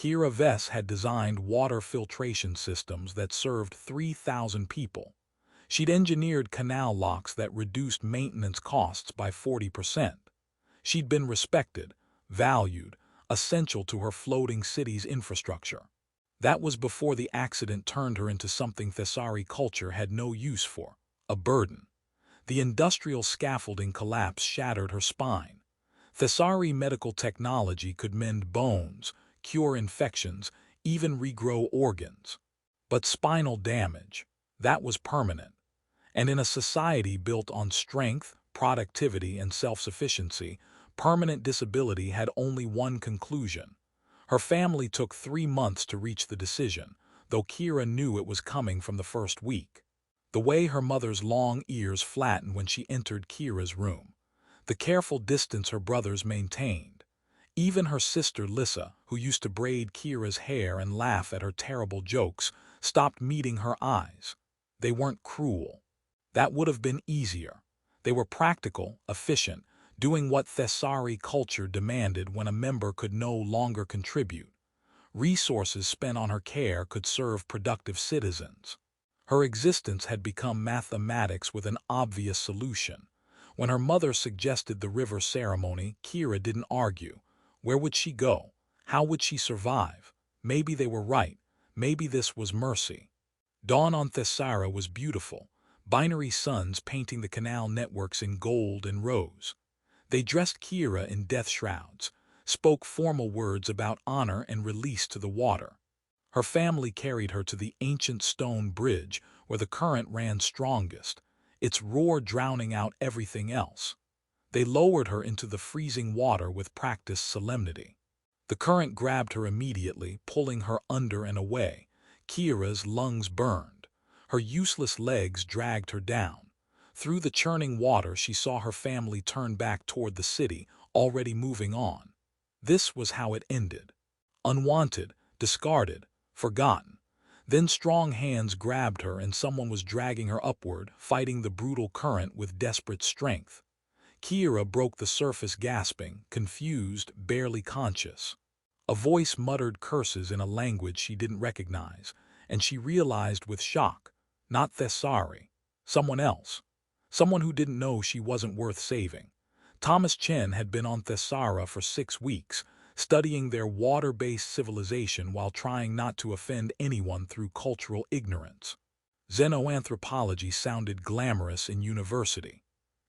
Vess had designed water filtration systems that served 3,000 people. She'd engineered canal locks that reduced maintenance costs by 40%. She'd been respected, valued, essential to her floating city's infrastructure. That was before the accident turned her into something Thessari culture had no use for, a burden. The industrial scaffolding collapse shattered her spine. Thessari medical technology could mend bones, cure infections, even regrow organs. But spinal damage, that was permanent. And in a society built on strength, productivity, and self-sufficiency, permanent disability had only one conclusion. Her family took 3 months to reach the decision, though Kira knew it was coming from the first week. The way her mother's long ears flattened when she entered Kira's room. The careful distance her brothers maintained. Even her sister Lissa, who used to braid Kira's hair and laugh at her terrible jokes, stopped meeting her eyes. They weren't cruel. That would have been easier. They were practical, efficient, doing what Thessari culture demanded when a member could no longer contribute. Resources spent on her care could serve productive citizens. Her existence had become mathematics with an obvious solution. When her mother suggested the river ceremony, Kira didn't argue. Where would she go? How would she survive? Maybe they were right. Maybe this was mercy. Dawn on Thessara was beautiful. Binary suns painting the canal networks in gold and rose. They dressed Kira in death shrouds, spoke formal words about honor and release to the water. Her family carried her to the ancient stone bridge where the current ran strongest, its roar drowning out everything else. They lowered her into the freezing water with practiced solemnity. The current grabbed her immediately, pulling her under and away. Kira's lungs burned. Her useless legs dragged her down. Through the churning water she saw her family turn back toward the city, already moving on. This was how it ended. Unwanted, discarded, forgotten. Then strong hands grabbed her and someone was dragging her upward, fighting the brutal current with desperate strength. Kira broke the surface gasping, confused, barely conscious. A voice muttered curses in a language she didn't recognize, and she realized with shock, not Thessari, someone else. Someone who didn't know she wasn't worth saving. Chen had been on Thessara for 6 weeks, studying their water-based civilization while trying not to offend anyone through cultural ignorance. Xenoanthropology sounded glamorous in university.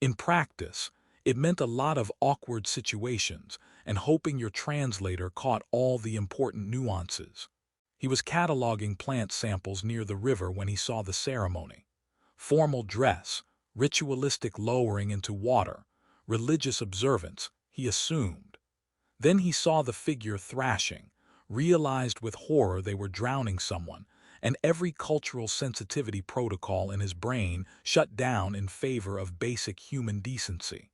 In practice, it meant a lot of awkward situations and hoping your translator caught all the important nuances. He was cataloging plant samples near the river when he saw the ceremony. Formal dress, ritualistic lowering into water, religious observance, he assumed. Then he saw the figure thrashing, realized with horror they were drowning someone, and every cultural sensitivity protocol in his brain shut down in favor of basic human decency.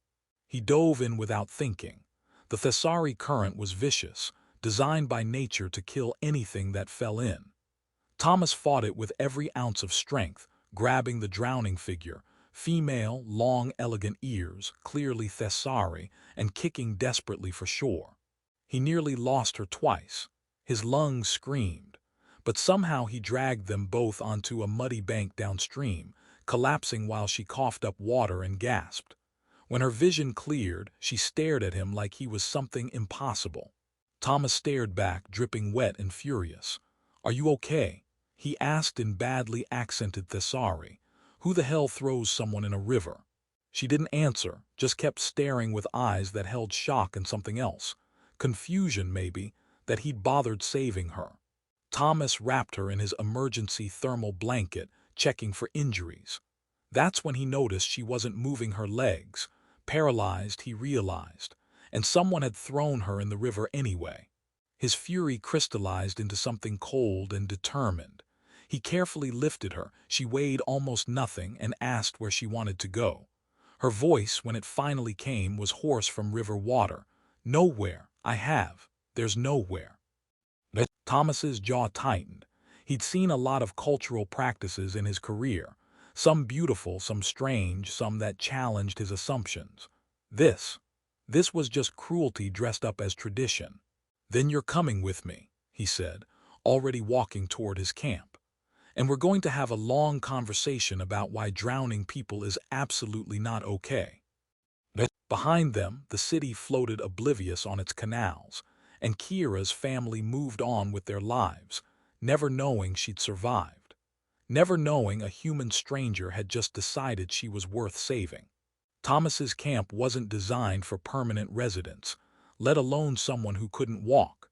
He dove in without thinking. The Thessari current was vicious, designed by nature to kill anything that fell in. Thomas fought it with every ounce of strength, grabbing the drowning figure, female, long, elegant ears, clearly Thessari, and kicking desperately for shore. He nearly lost her twice. His lungs screamed. But somehow he dragged them both onto a muddy bank downstream, collapsing while she coughed up water and gasped. When her vision cleared, she stared at him like he was something impossible. Thomas stared back, dripping wet and furious. "Are you okay?" he asked in badly accented Thessari. "Who the hell throws someone in a river?" She didn't answer, just kept staring with eyes that held shock and something else. Confusion, maybe, that he'd bothered saving her. Thomas wrapped her in his emergency thermal blanket, checking for injuries. That's when he noticed she wasn't moving her legs. Paralyzed, he realized, and someone had thrown her in the river anyway. His fury crystallized into something cold and determined. He carefully lifted her, she weighed almost nothing, and asked where she wanted to go. Her voice, when it finally came, was hoarse from river water. "Nowhere, there's nowhere." Thomas's jaw tightened. He'd seen a lot of cultural practices in his career, some beautiful, some strange, some that challenged his assumptions. This was just cruelty dressed up as tradition. "Then you're coming with me," he said, already walking toward his camp. And we're going to have a long conversation about why drowning people is absolutely not okay. Behind them, the city floated oblivious on its canals, and Kira's family moved on with their lives, never knowing she'd survived, never knowing a human stranger had just decided she was worth saving. Thomas's camp wasn't designed for permanent residents, let alone someone who couldn't walk.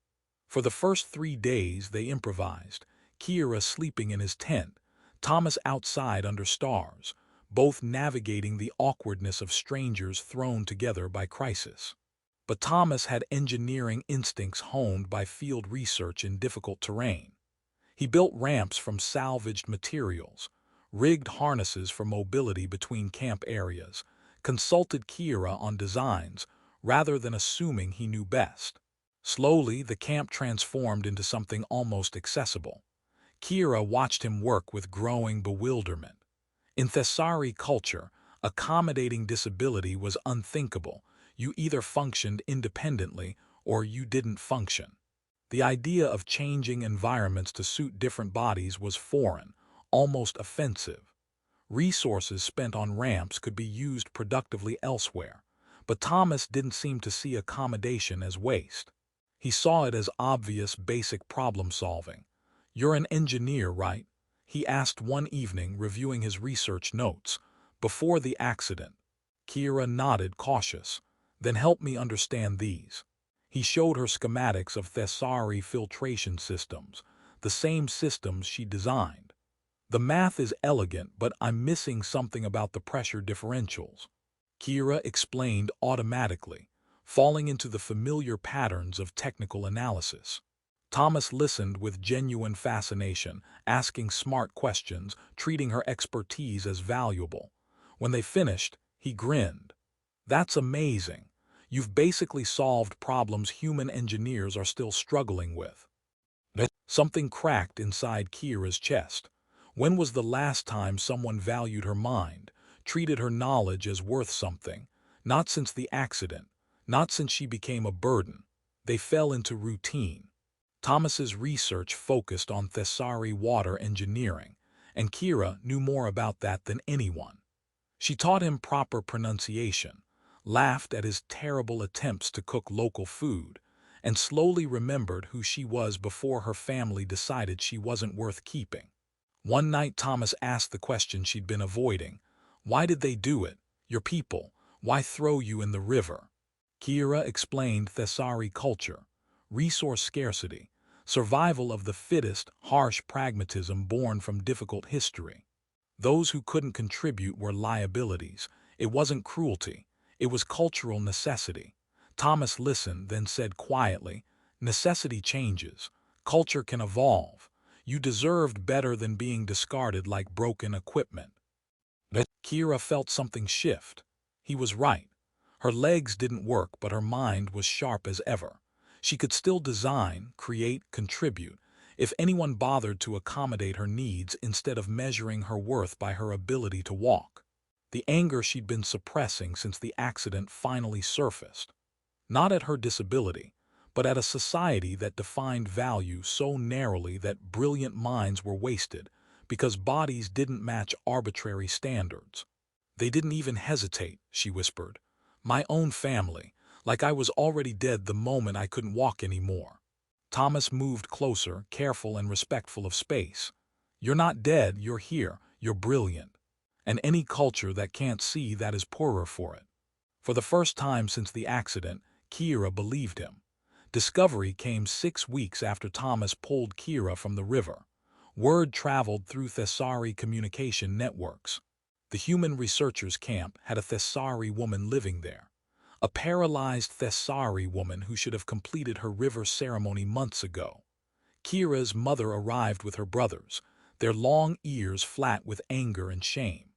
For the first 3 days they improvised, Kira sleeping in his tent, Thomas outside under stars, both navigating the awkwardness of strangers thrown together by crisis. But Thomas had engineering instincts honed by field research in difficult terrain. He built ramps from salvaged materials, rigged harnesses for mobility between camp areas, consulted Kira on designs rather than assuming he knew best. Slowly, the camp transformed into something almost accessible. Kira watched him work with growing bewilderment. In Thessari culture, accommodating disability was unthinkable. You either functioned independently or you didn't function. The idea of changing environments to suit different bodies was foreign, almost offensive. Resources spent on ramps could be used productively elsewhere, but Thomas didn't seem to see accommodation as waste. He saw it as obvious basic problem solving. "You're an engineer, right?" he asked one evening, reviewing his research notes, before the accident. Kira nodded, cautious. "Then help me understand these." He showed her schematics of Thessari filtration systems, the same systems she designed. "The math is elegant, but I'm missing something about the pressure differentials." Kira explained automatically, falling into the familiar patterns of technical analysis. Thomas listened with genuine fascination, asking smart questions, treating her expertise as valuable. When they finished, he grinned. "That's amazing. You've basically solved problems human engineers are still struggling with." Something cracked inside Kira's chest. When was the last time someone valued her mind, treated her knowledge as worth something? Not since the accident, not since she became a burden. They fell into routine. Thomas's research focused on Thessari water engineering, and Kira knew more about that than anyone. She taught him proper pronunciation, laughed at his terrible attempts to cook local food, and slowly remembered who she was before her family decided she wasn't worth keeping. One night Thomas asked the question she'd been avoiding. "Why did they do it? Your people. Why throw you in the river?" Kira explained Thessari culture, resource scarcity, survival of the fittest, harsh pragmatism born from difficult history. Those who couldn't contribute were liabilities. It wasn't cruelty. It was cultural necessity. Thomas listened, then said quietly, "Necessity changes. Culture can evolve. You deserved better than being discarded like broken equipment." Kira felt something shift. He was right. Her legs didn't work, but her mind was sharp as ever. She could still design, create, contribute, if anyone bothered to accommodate her needs instead of measuring her worth by her ability to walk. The anger she'd been suppressing since the accident finally surfaced. Not at her disability, but at a society that defined value so narrowly that brilliant minds were wasted because bodies didn't match arbitrary standards. "They didn't even hesitate," she whispered. "My own family, like I was already dead the moment I couldn't walk anymore." Thomas moved closer, careful and respectful of space. "You're not dead, you're here, you're brilliant. And any culture that can't see that is poorer for it." For the first time since the accident, Kira believed him. Discovery came 6 weeks after Thomas pulled Kira from the river. Word traveled through Thessari communication networks. The human researchers' camp had a Thessari woman living there. A paralyzed Thessari woman who should have completed her river ceremony months ago. Kira's mother arrived with her brothers, their long ears flat with anger and shame.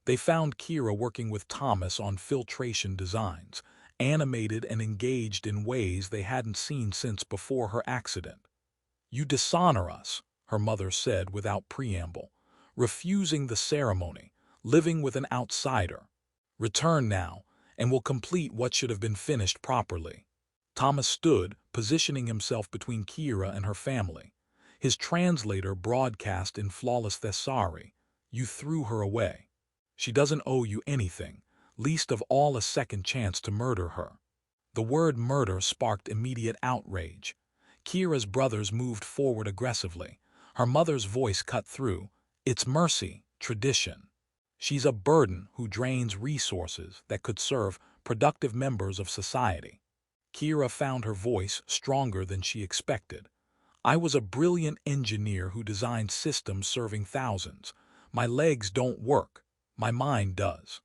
They found Kira working with Thomas on filtration designs, animated and engaged in ways they hadn't seen since before her accident. "You dishonor us," her mother said without preamble, "refusing the ceremony, living with an outsider. Return now, and we'll complete what should have been finished properly." Thomas stood, positioning himself between Kira and her family. His translator broadcast in flawless Thessari, "You threw her away. She doesn't owe you anything, least of all a second chance to murder her." The word murder sparked immediate outrage. Kira's brothers moved forward aggressively. Her mother's voice cut through. "It's mercy, tradition. She's a burden who drains resources that could serve productive members of society." Kira found her voice stronger than she expected. "I was a brilliant engineer who designed systems serving thousands. My legs don't work. My mind does.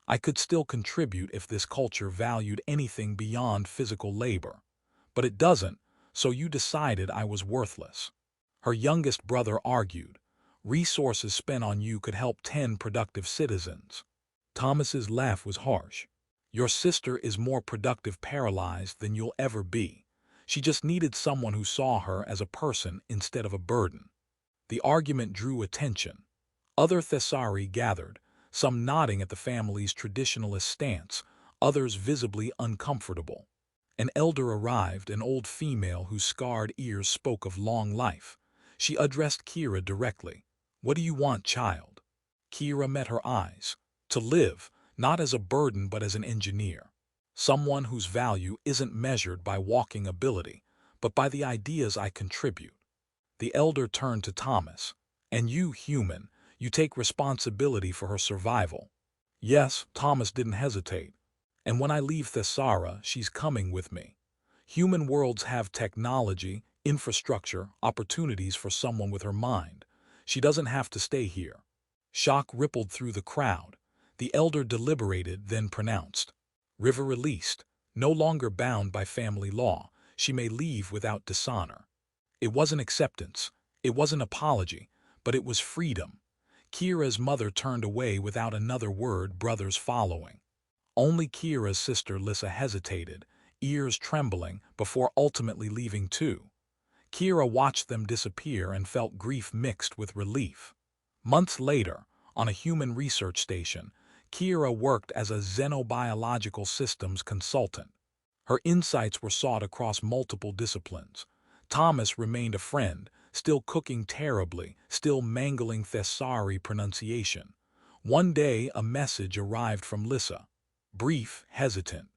I could still contribute if this culture valued anything beyond physical labor. But it doesn't, so you decided I was worthless." Her youngest brother argued, "Resources spent on you could help 10 productive citizens." Thomas's laugh was harsh. "Your sister is more productive paralyzed than you'll ever be. She just needed someone who saw her as a person instead of a burden." The argument drew attention. Other Thessari gathered, some nodding at the family's traditionalist stance, others visibly uncomfortable. An elder arrived, an old female whose scarred ears spoke of long life. She addressed Kira directly. "What do you want, child?" Kira met her eyes. "To live, not as a burden but as an engineer. Someone whose value isn't measured by walking ability, but by the ideas I contribute." The elder turned to Thomas. "And you, human, you take responsibility for her survival." "Yes," Thomas didn't hesitate. "And when I leave Thessara, she's coming with me. Human worlds have technology, infrastructure, opportunities for someone with her mind. She doesn't have to stay here." Shock rippled through the crowd. The elder deliberated, then pronounced, "River released, no longer bound by family law. She may leave without dishonor." It wasn't acceptance, it wasn't apology, but it was freedom. Kira's mother turned away without another word, brothers following. Only Kira's sister Lissa hesitated, ears trembling, before ultimately leaving too. Kira watched them disappear and felt grief mixed with relief. Months later, on a human research station, Kira worked as a xenobiological systems consultant. Her insights were sought across multiple disciplines. Thomas remained a friend, still cooking terribly, still mangling Thessari pronunciation. One day a message arrived from Lissa. Brief, hesitant.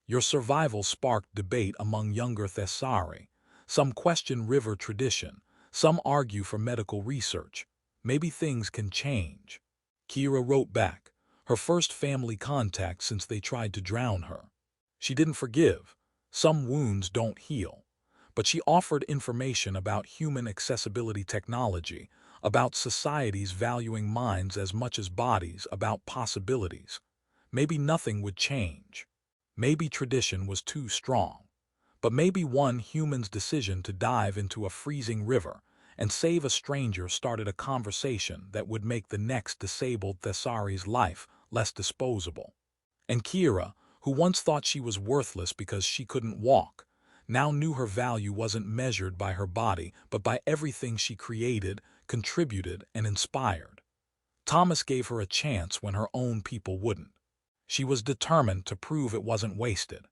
"Your survival sparked debate among younger Thessari. Some question river tradition, some argue for medical research. Maybe things can change." Kira wrote back, her first family contact since they tried to drown her. She didn't forgive. Some wounds don't heal. But she offered information about human accessibility technology, about societies valuing minds as much as bodies, about possibilities. Maybe nothing would change. Maybe tradition was too strong. But maybe one human's decision to dive into a freezing river and save a stranger started a conversation that would make the next disabled Thessari's life less disposable. And Kira, who once thought she was worthless because she couldn't walk, now knew her value wasn't measured by her body, but by everything she created, contributed, and inspired. Thomas gave her a chance when her own people wouldn't. She was determined to prove it wasn't wasted.